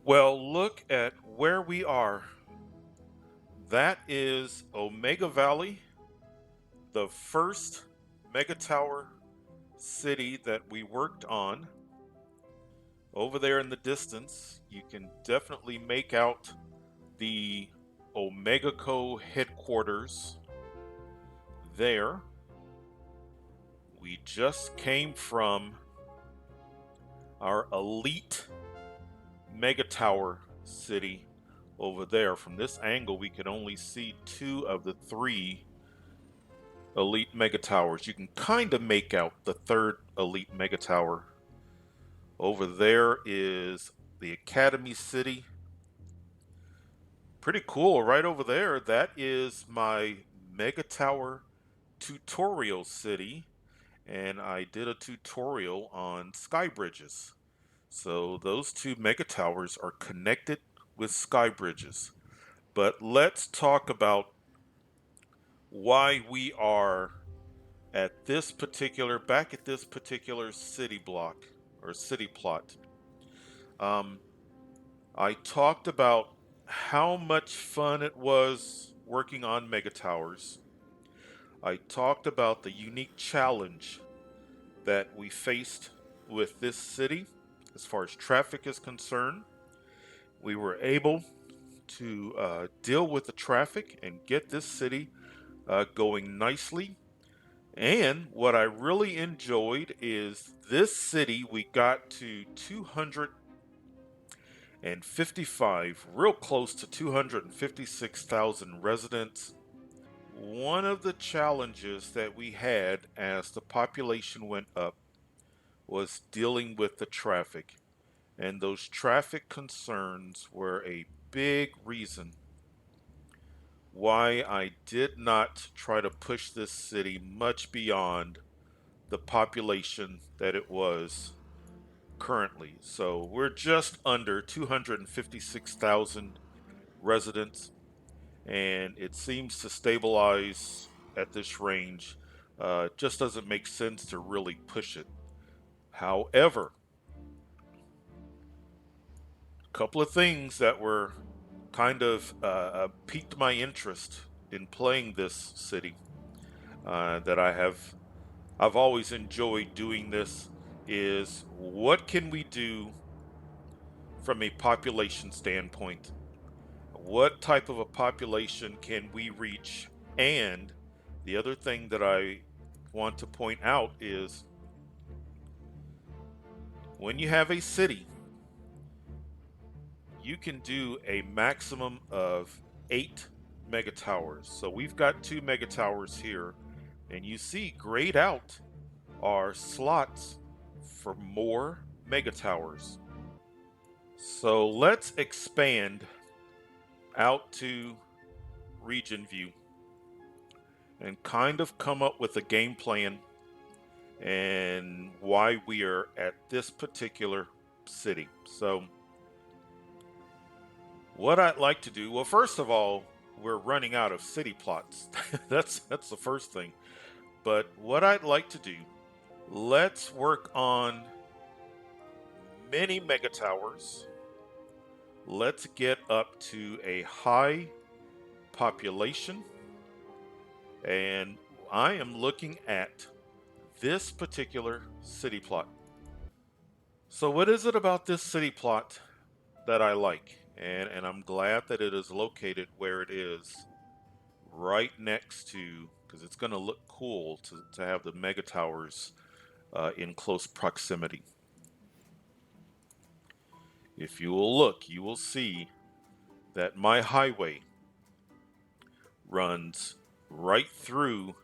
Well, look at where we are. That is Omega Valley, the first Megatower city that we worked on. Over there in the distance, you can definitely make out the Omega Co headquarters there. We just came from our elite Megatower city over there. From this angle, we can only see two of the three elite megatowers. You can kind of make out the third elite megatower. Over there is the Academy City. Pretty cool. Right over there, that is my megatower tutorial city. And I did a tutorial on sky bridges. So those two megatowers are connected with sky bridges. But let's talk about why we are back at this particular city block or city plot. Um, I talked about how much fun it was working on Mega Towers. I talked about the unique challenge that we faced with this city as far as traffic is concerned. We were able to deal with the traffic and get this city going nicely. And what I really enjoyed is this city, we got to 255, real close to 256,000 residents. One of the challenges that we had as the population went up was dealing with the traffic. And those traffic concerns were a big reason why I did not try to push this city much beyond the population that it was currently. So we're just under 256,000 residents, and it seems to stabilize at this range. It just doesn't make sense to really push it. However, a couple of things that were kind of piqued my interest in playing this city that I've always enjoyed doing this is what can we do from a population standpoint? What type of a population can we reach? And the other thing that I want to point out is when you have a city, you can do a maximum of 8 megatowers. So we've got 2 megatowers here, and you see grayed out are slots for more megatowers. So let's expand out to region view and kind of come up with a game plan and why we are at this particular city. So what I'd like to do, well, first of all, we're running out of city plots. That's the first thing. But what I'd like to do, let's work on many mega towers. Let's get up to a high population. And I am looking at this particular city plot. So what is it about this city plot that I like? And I'm glad that it is located where it is, right next to, because it's going to look cool to have the mega towers in close proximity. If you will look, you will see that my highway runs right through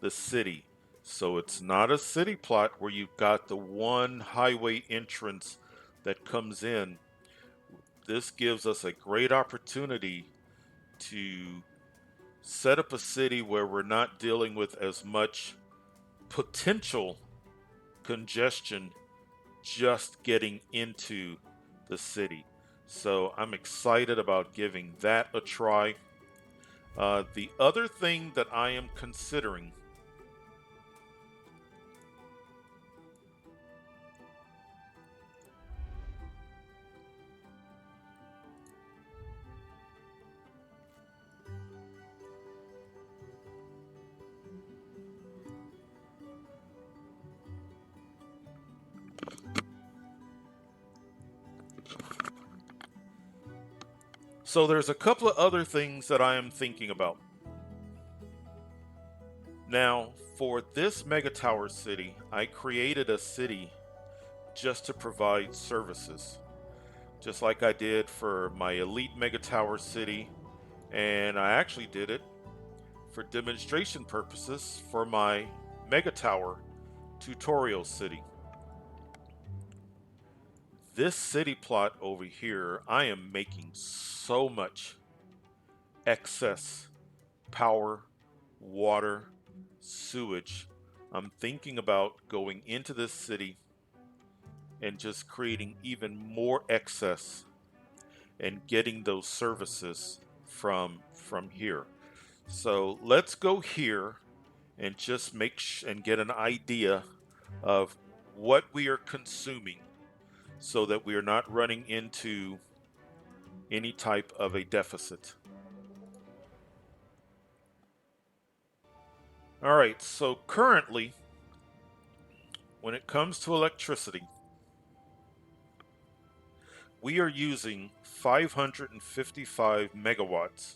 the city. So it's not a city plot where you've got the one highway entrance that comes in. This gives us a great opportunity to set up a city where we're not dealing with as much potential congestion just getting into the city. So I'm excited about giving that a try. The other thing that I am considering So there's a couple of other things that I am thinking about. Now, for this Megatower city, I created a city just to provide services, just like I did for my Elite Megatower city, and I actually did it for demonstration purposes for my Megatower tutorial city. This city plot over here, I am making so much excess power, water, sewage. I'm thinking about going into this city and just creating even more excess and getting those services from here. So let's go here and just and get an idea of what we are consuming so that we are not running into any type of a deficit. All right, so currently, when it comes to electricity, we are using 555 megawatts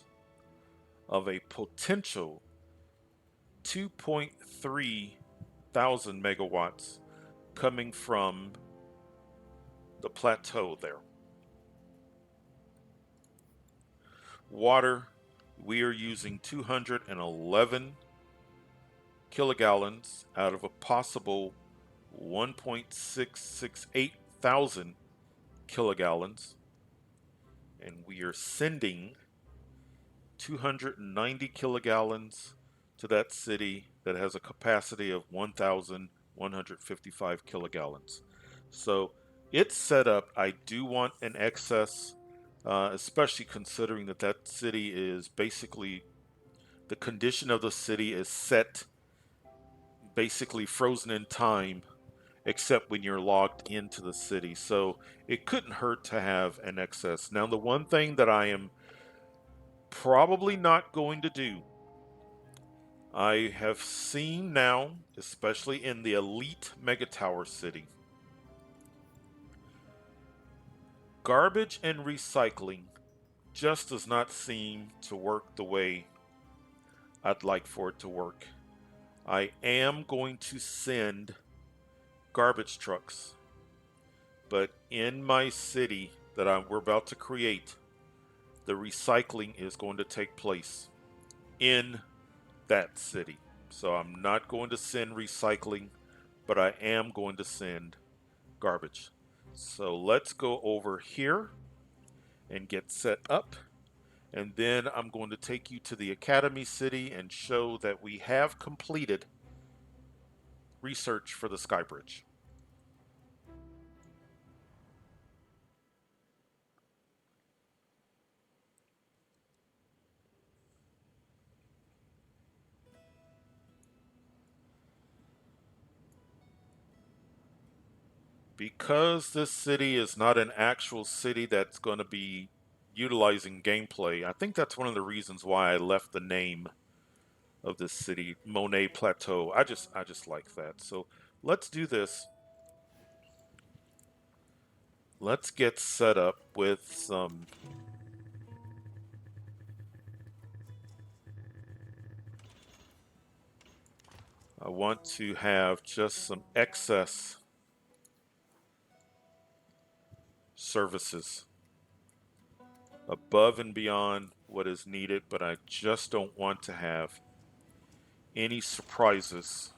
of a potential 2.3 thousand megawatts coming from the plateau there. Water, we are using 211 kilogallons out of a possible 1.668 thousand kilogallons, and we are sending 290 kilogallons to that city that has a capacity of 1,155 kilogallons. So it's set up. I do want an excess, especially considering that that city is basically, the condition of the city is set, basically frozen in time, except when you're logged into the city. So it couldn't hurt to have an excess. Now, the one thing that I am probably not going to do, I have seen now, especially in the elite Megatower city, garbage and recycling just does not seem to work the way I'd like for it to work. I am going to send garbage trucks, but in my city that we're about to create, the recycling is going to take place in that city. So I'm not going to send recycling, but I am going to send garbage. So let's go over here and get set up. And then I'm going to take you to the Academy City and show that we have completed research for the Sky Bridge. Because this city is not an actual city that's going to be utilizing gameplay, I think that's one of the reasons why I left the name of this city, Monet Plateau. I just like that. So let's do this. Let's get set up with some I want to have just some excess services above and beyond what is needed, but I just don't want to have any surprises.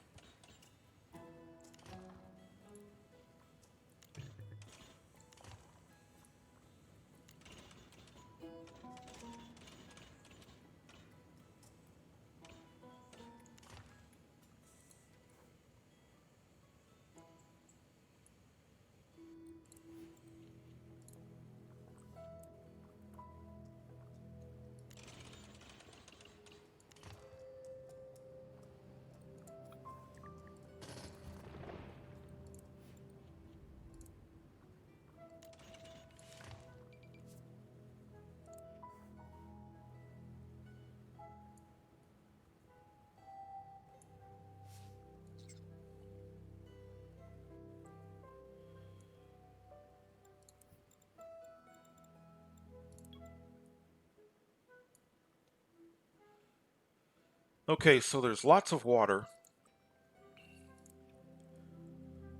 Okay, so there's lots of water.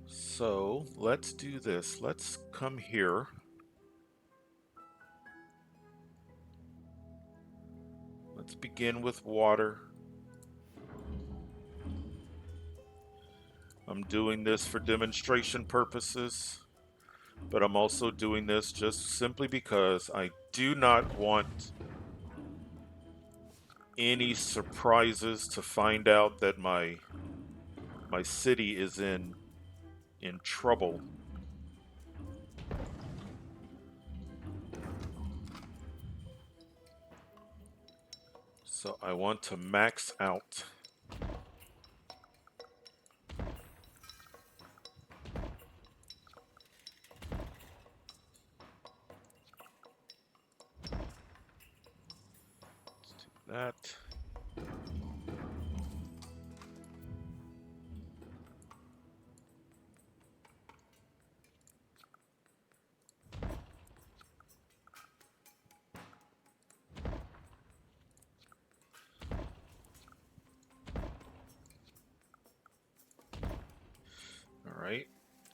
So let's do this. Let's come here. Let's begin with water. I'm doing this for demonstration purposes, but I'm also doing this just simply because I do not want any surprises to find out that my city is in trouble. So I want to max out. Let's do that. All right,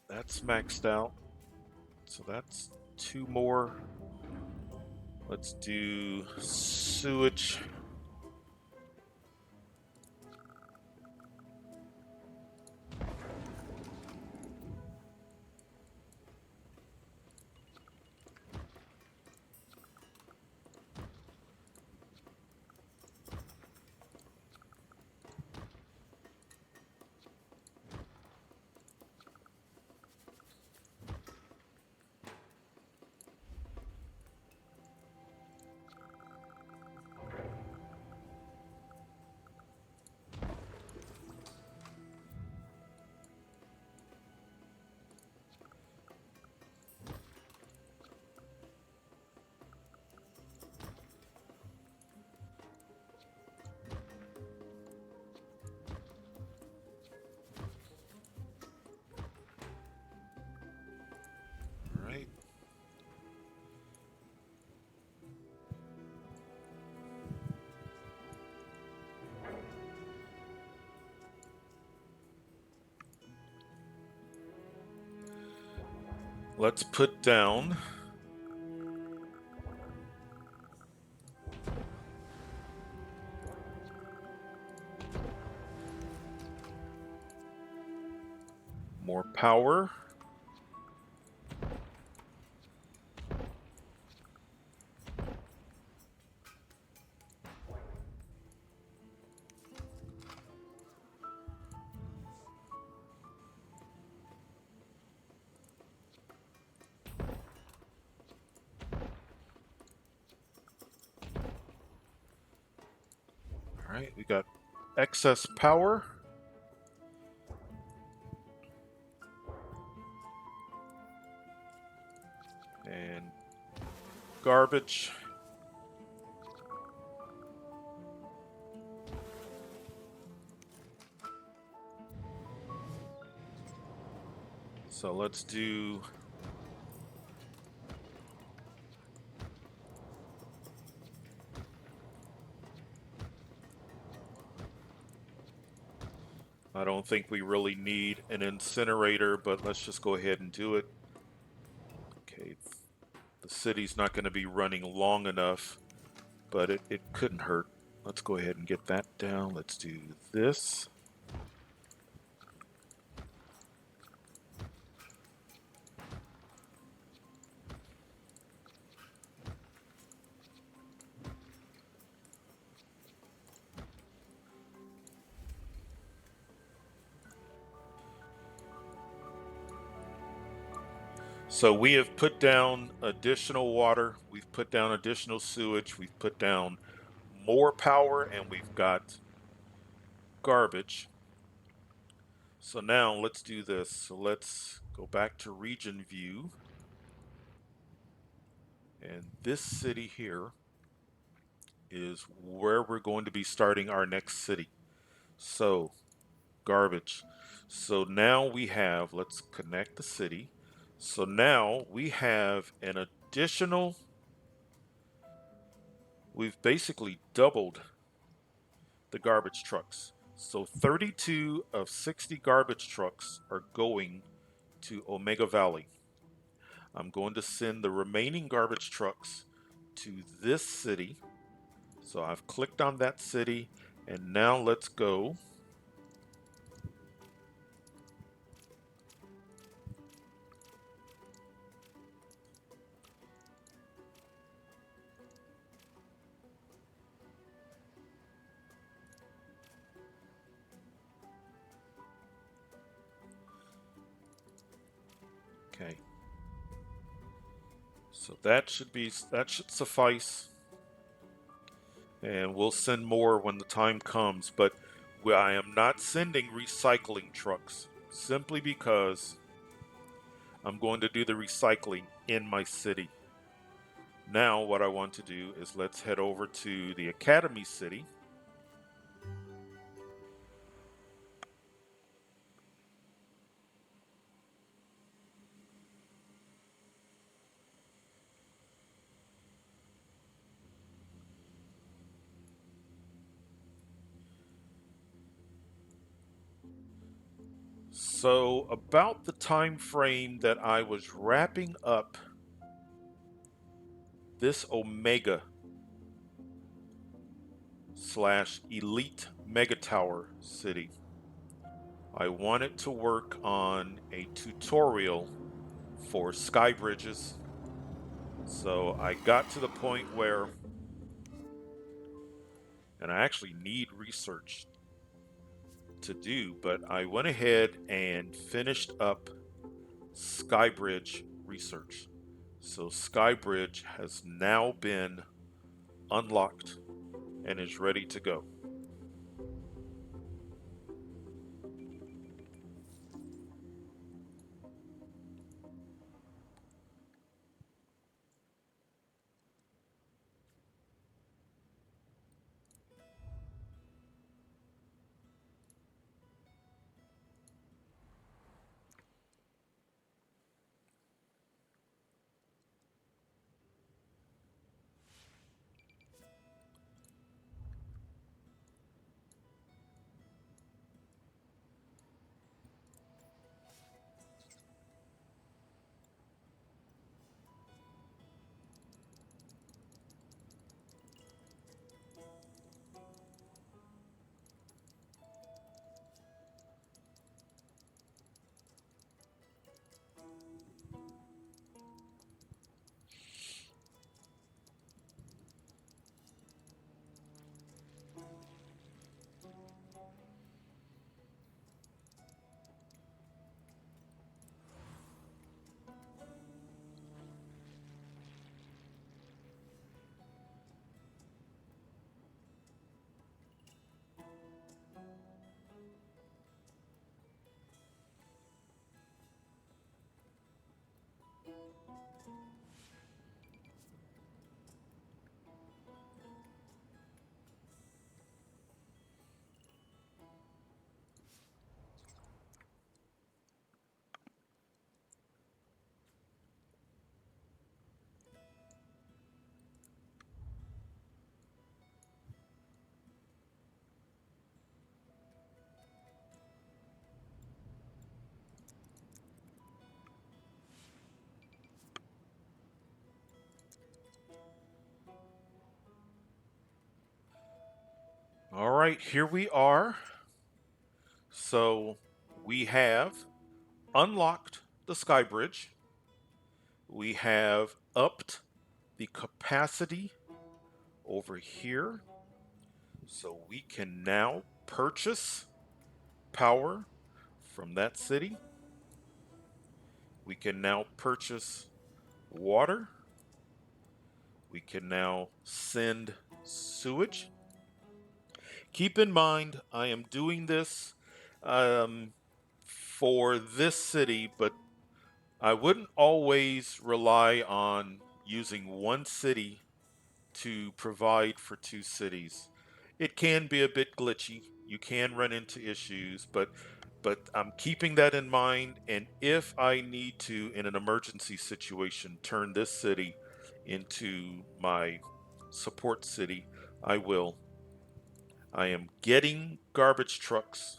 that's maxed out. So that's two more. Let's do sewage. All right. Let's put down more power. All right, we got excess power. And garbage. So let's do I don't think we really need an incinerator, but let's just go ahead and do it. Okay, the city's not going to be running long enough, but it couldn't hurt. Let's go ahead and get that down. Let's do this. So we have put down additional water, we've put down additional sewage, we've put down more power, and we've got garbage. So now let's do this. So let's go back to region view. And this city here is where we're going to be starting our next city. So garbage. So now we have, let's connect the city. So now we have an additional, we've basically doubled the garbage trucks. So 32 of 60 garbage trucks are going to Omega Valley. I'm going to send the remaining garbage trucks to this city. So I've clicked on that city, and now let's go. Okay. So that should suffice, and we'll send more when the time comes, but I am not sending recycling trucks simply because I'm going to do the recycling in my city. Now what I want to do is let's head over to the Academy City. So about the time frame that I was wrapping up this Omega slash Elite Megatower city, I wanted to work on a tutorial for sky bridges. So I got to the point where, and I actually need research to do, but I went ahead and finished up Skybridge research. So Skybridge has now been unlocked and is ready to go. All right, here we are. So we have unlocked the sky bridge. We have upped the capacity over here. So we can now purchase power from that city. We can now purchase water. We can now send sewage. Keep in mind, I am doing this um, for this city, but I wouldn't always rely on using one city to provide for two cities. It can be a bit glitchy. You can run into issues, but I'm keeping that in mind, and if I need to in an emergency situation turn this city into my support city, I will. I am getting garbage trucks,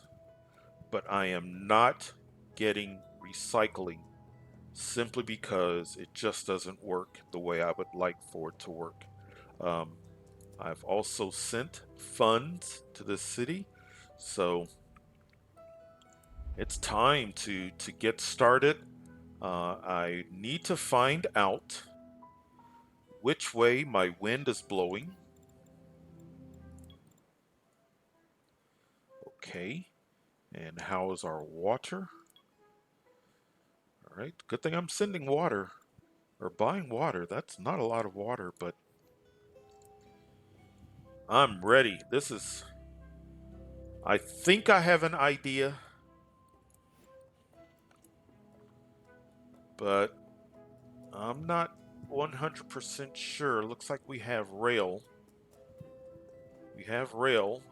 but I am not getting recycling simply because it just doesn't work the way I would like for it to work. Um, I've also sent funds to the city, so it's time to get started. I need to find out which way my wind is blowing. Okay, and how is our water? All right, good thing I'm sending water or buying water. That's not a lot of water, but I'm ready. I think I have an idea, but I'm not 100% sure. Looks like we have rail. We have rail,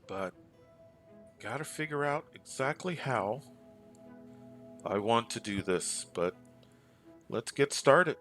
but gotta figure out exactly how I want to do this. But let's get started.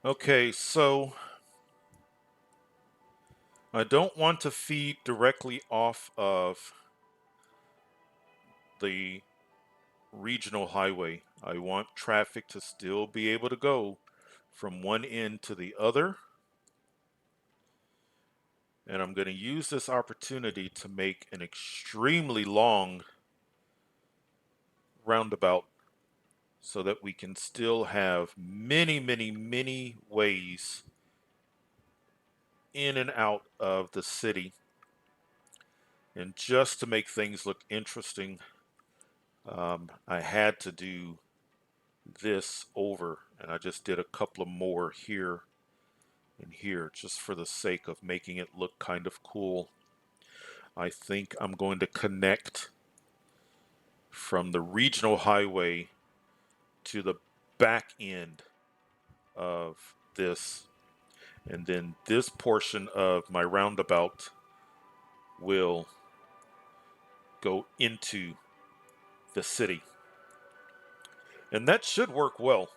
Okay, so I don't want to feed directly off of the regional highway. I want traffic to still be able to go from one end to the other. And I'm going to use this opportunity to make an extremely long roundabout so that we can still have many, many, many ways in and out of the city. And just to make things look interesting, I had to do this over, and I just did a couple of more here and here just for the sake of making it look kind of cool. I think I'm going to connect from the regional highway to the back end of this, and then this portion of my roundabout will go into the city, and that should work well.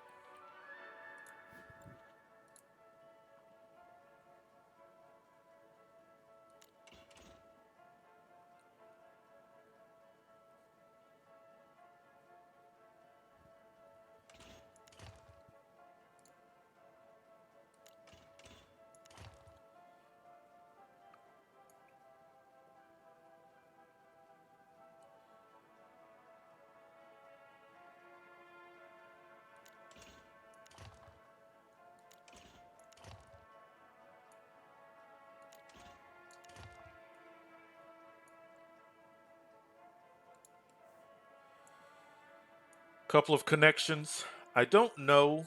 Couple of connections. I don't know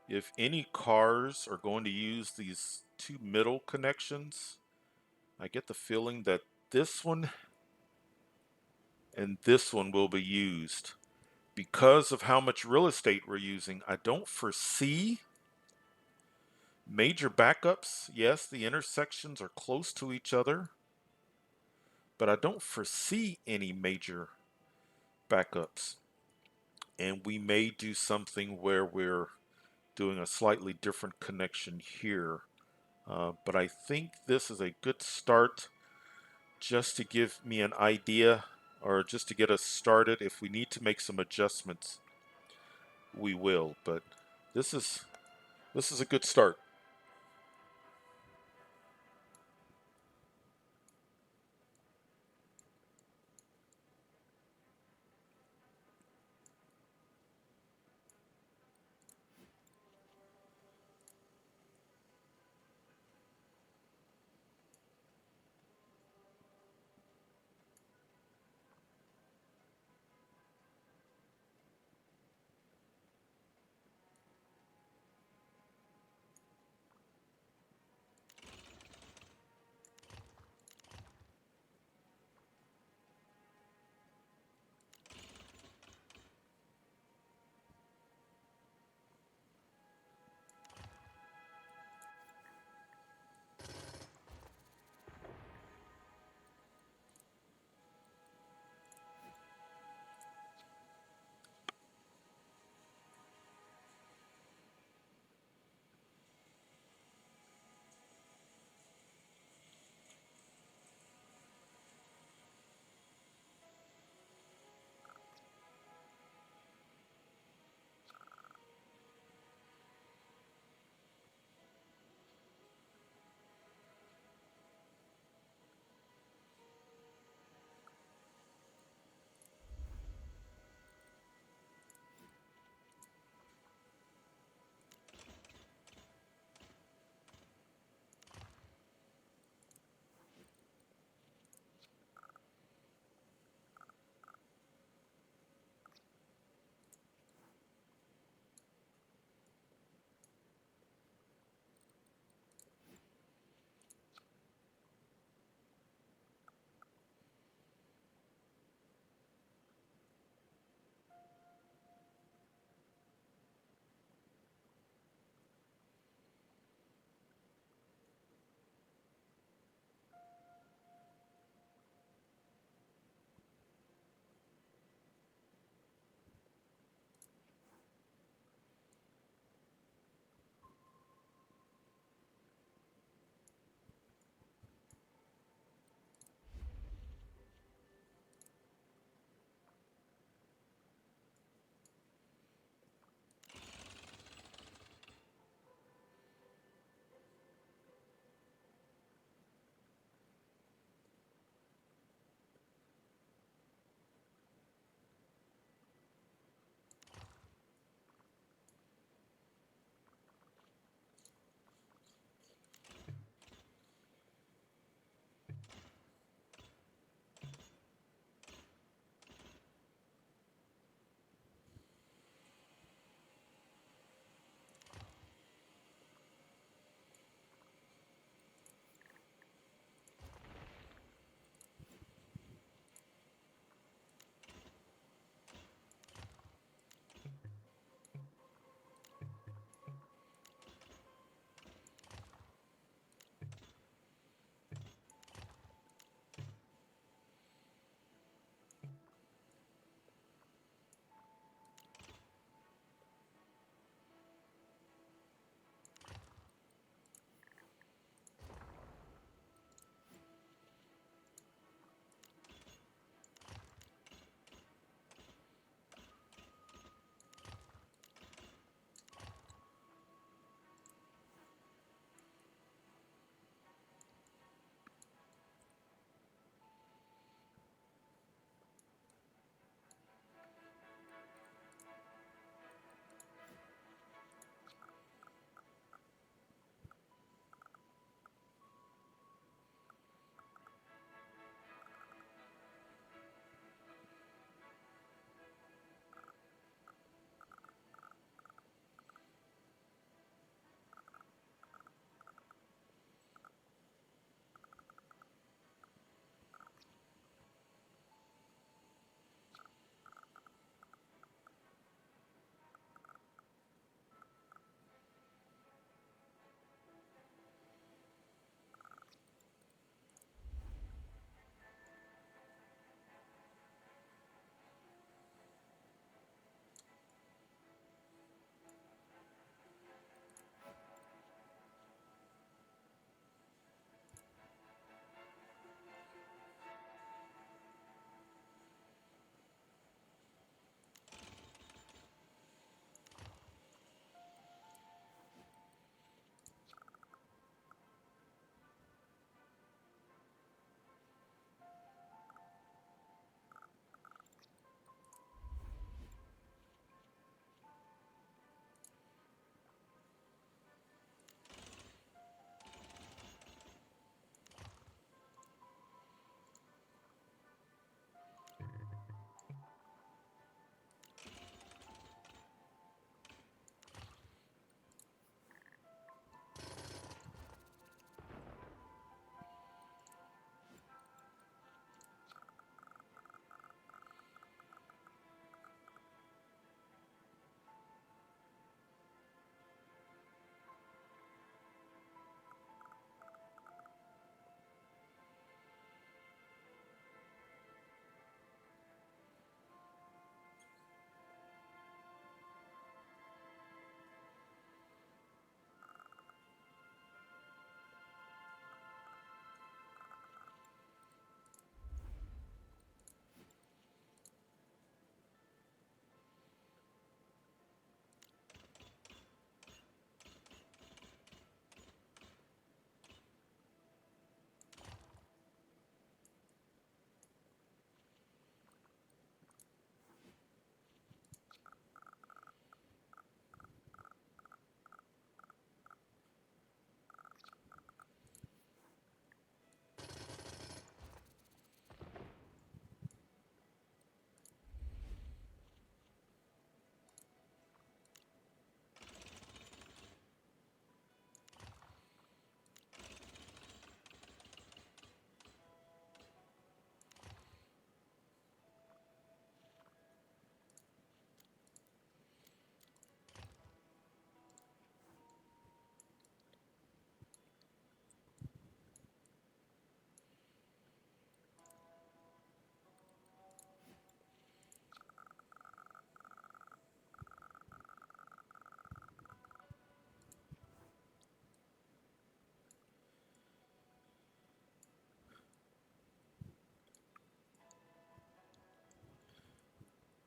if any cars are going to use these two middle connections. I get the feeling that this one and this one will be used. Because of how much real estate we're using, I don't foresee major backups. Yes, the intersections are close to each other, but I don't foresee any major backups. And we may do something where we're doing a slightly different connection here. But I think this is a good start just to give me an idea or just to get us started. If we need to make some adjustments, we will. But this is this is a good start.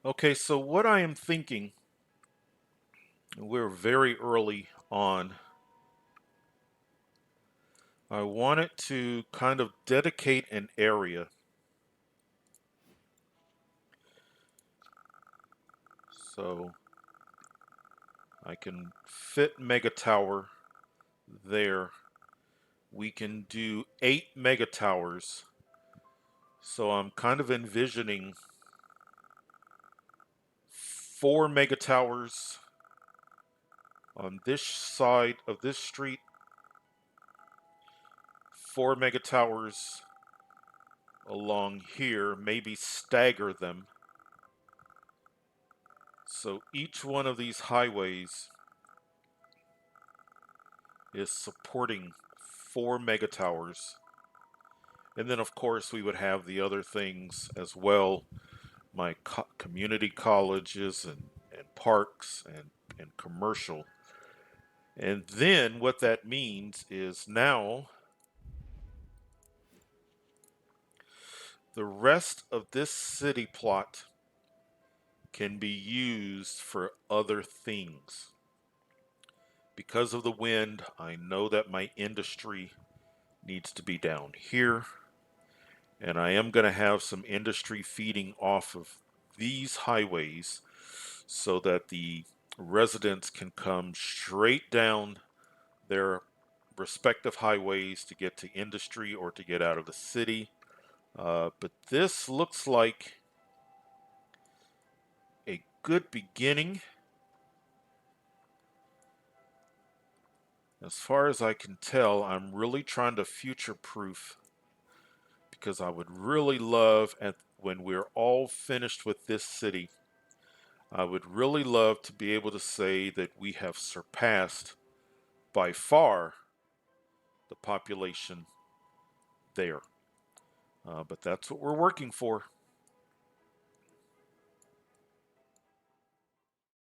Okay, so what I am thinking, we're very early on. I wanted to kind of dedicate an area. So I can fit Megatower there. We can do 8 Megatowers. So I'm kind of envisioning 4 Megatowers on this side of this street, 4 Megatowers along here, maybe stagger them. So each one of these highways is supporting 4 Megatowers. And then, of course, we would have the other things as well, my community colleges and parks and commercial. And then what that means is now the rest of this city plot can be used for other things. Because of the wind, I know that my industry needs to be down here. And I am going to have some industry feeding off of these highways so that the residents can come straight down their respective highways to get to industry or to get out of the city. But this looks like a good beginning. As far as I can tell, I'm really trying to future-proof because I would really love when we're all finished with this city, I would really love to be able to say that we have surpassed by far the population there. But that's what we're working for.